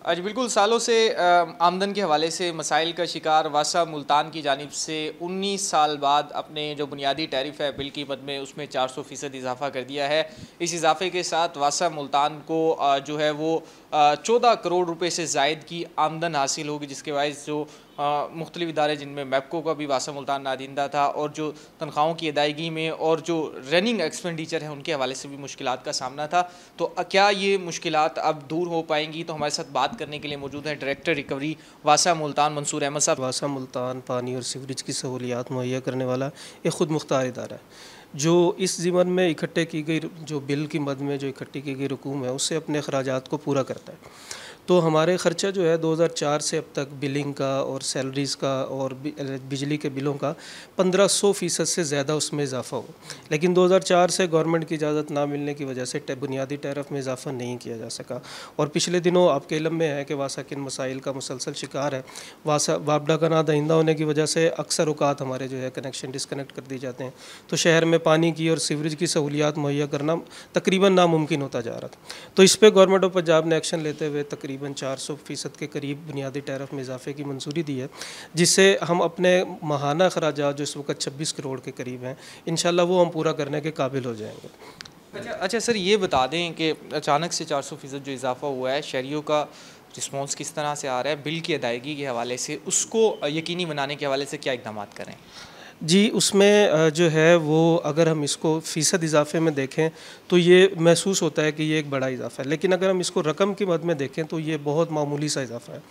आज बिल्कुल सालों से आमदन के हवाले से मसाइल का शिकार वासा मुल्तान की जानिब से 19 साल बाद अपने जो बुनियादी टैरिफ है बिल कीमत में उसमें 400% इजाफा कर दिया है। इस इजाफे के साथ वासा मुल्तान को जो है वो 14 करोड़ रुपए से ज़ायद की आमदन हासिल होगी, जिसके बायस जो मुख्तलिफ इदारे जिनमें मैपको का भी वासा मुल्तान नादिंदा था और जो तनख्वाहों की अदायगी में और जो रनिंग एक्सपेंडिचर है उनके हवाले से भी मुश्किलात का सामना था। तो क्या ये मुश्किलात अब दूर हो पाएंगी? तो हमारे साथ बात करने के लिए मौजूद हैं डायरेक्टर रिकवरी वासा मुल्तान मंसूर अहमद साहब। वासा मुल्तान पानी और सीवरेज की सहूलियात मुहैया करने वाला एक ख़ुद मुख्तार इदारा है जो इस ज़िमन में इकट्ठे की गई जो बिल की मद में जो इकट्ठी की गई रकूम है उससे अपने अखराजात को पूरा करता है। तो हमारे ख़र्चा जो है 2004 से अब तक बिलिंग का और सैलरीज़ का और बिजली के बिलों का 1500% से ज़्यादा उसमें इजाफ़ा हो, लेकिन 2004 से गवर्नमेंट की इजाज़त ना मिलने की वजह से बुनियादी टैरिफ में इजाफ़ा नहीं किया जा सका। और पिछले दिनों आपके इल्म में है कि वासा किन मसाइल का मुसलसल शिकार है। वासा वापडा का ना दहिंदा होने की वजह से अक्सर औकात हमारे जो है कनेक्शन डिसकनेक्ट कर दिए जाते हैं, तो शहर में पानी की और सीवरेज की सहूलियात मुहैया करना तकरीबन नामुमकिन होता जा रहा था। तो इस पर गवर्नमेंट ऑफ पंजाब ने एक्शन लेते हुए तकरीबन 400% के करीब बुनियादी टैरिफ में इजाफे की मंजूरी दी है, जिससे हम अपने माहाना अखराजात जो इस वक्त 26 करोड़ के करीब हैं, इंशाल्लाह वो हम पूरा करने के काबिल हो जाएंगे। अच्छा सर, ये बता दें कि अचानक से 400% जो इजाफा हुआ है, शहरियों का रिस्पॉन्स किस तरह से आ रहा है? बिल की अदायगी के हवाले से उसको यकीनी बनाने के हवाले से क्या इक़दाम करें? जी, उसमें जो है वो अगर हम इसको फ़ीसद इजाफे में देखें तो ये महसूस होता है कि ये एक बड़ा इजाफा है, लेकिन अगर हम इसको रकम की मद में देखें तो ये बहुत मामूली सा इजाफा है।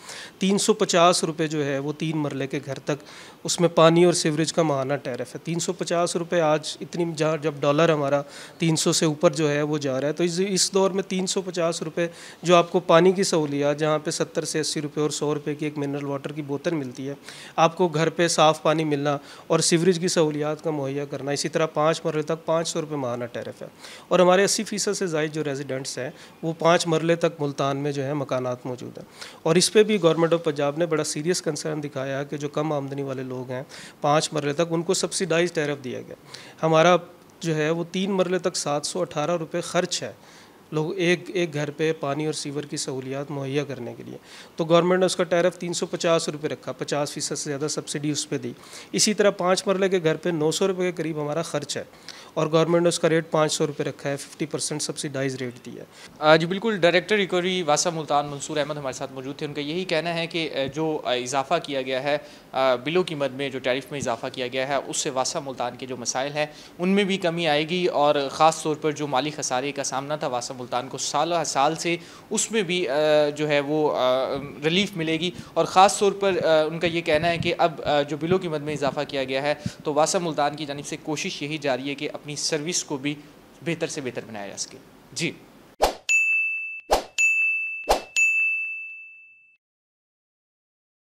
350 रुपये जो है वो 3 मरले के घर तक उसमें पानी और सीवरेज का माहाना टैरिफ है। 350 रुपये आज इतनी जब डॉलर हमारा 300 से ऊपर जो है वो जा रहा है, तो इस दौर में 350 रुपये जो आपको पानी की सहूलियत जहाँ पे 70 से 80 रुपये और 100 रुपये की एक मिनरल वाटर की बोतल मिलती है, आपको घर पे साफ़ पानी मिलना और सीवरेज की सहूलियात का मुहैया करना, इसी तरह 5 मरले तक 500 रुपये माहाना टैरिफ है। और हमारे 80% से ज़ायद जो रेजिडेंट्स हैं वो 5 मरले तक मुल्तान में जो है मकानात मौजूद हैं। और इस पर भी गवर्नमेंट ऑफ पंजाब ने बड़ा सीरियस कंसर्न दिखाया है कि जो कम आमदनी वाले लोग हैं 5 मरले तक उनको सब्सिडाइज टैरिफ दिया गया। हमारा जो है वो 3 मरले तक 718 रुपये ख़र्च है लोग एक घर पे पानी और सीवर की सहूलियात मुहैया करने के लिए। तो गवर्नमेंट ने उसका टैरिफ 350 रुपये रखा, 50% से ज़्यादा सब्सिडी उस पर दी। इसी तरह 5 मरले के घर पे 900 रुपये के करीब हमारा ख़र्च है और गवर्नमेंट ने उसका रेट 500 रुपये रखा है, 50% सब्सिडाइज रेट दिया है। जी बिल्कुल, डायरेक्टर रिकवरी वासा मुल्तान मंसूर अहमद हमारे साथ मौजूद थे। उनका यही कहना है कि जो इजाफ़ा किया गया है बिलों की मद में, जो टैरिफ में इजाफ़ा किया गया है, उससे वासा मुल्तान के जो मसाइल हैं उनमें भी कमी आएगी और ख़ास तौर पर जो माली खसारे का सामना था वासा मुल्तान को साल से, उसमें भी जो है वो रिलीफ मिलेगी। और ख़ास तौर पर उनका ये कहना है कि अब जो बिलों की मद में इजाफ़ा किया गया है तो वासा मुल्तान की जानिब से कोशिश यही जारी है कि अपनी सर्विस को भी बेहतर से बेहतर बनाया जा सके। जी।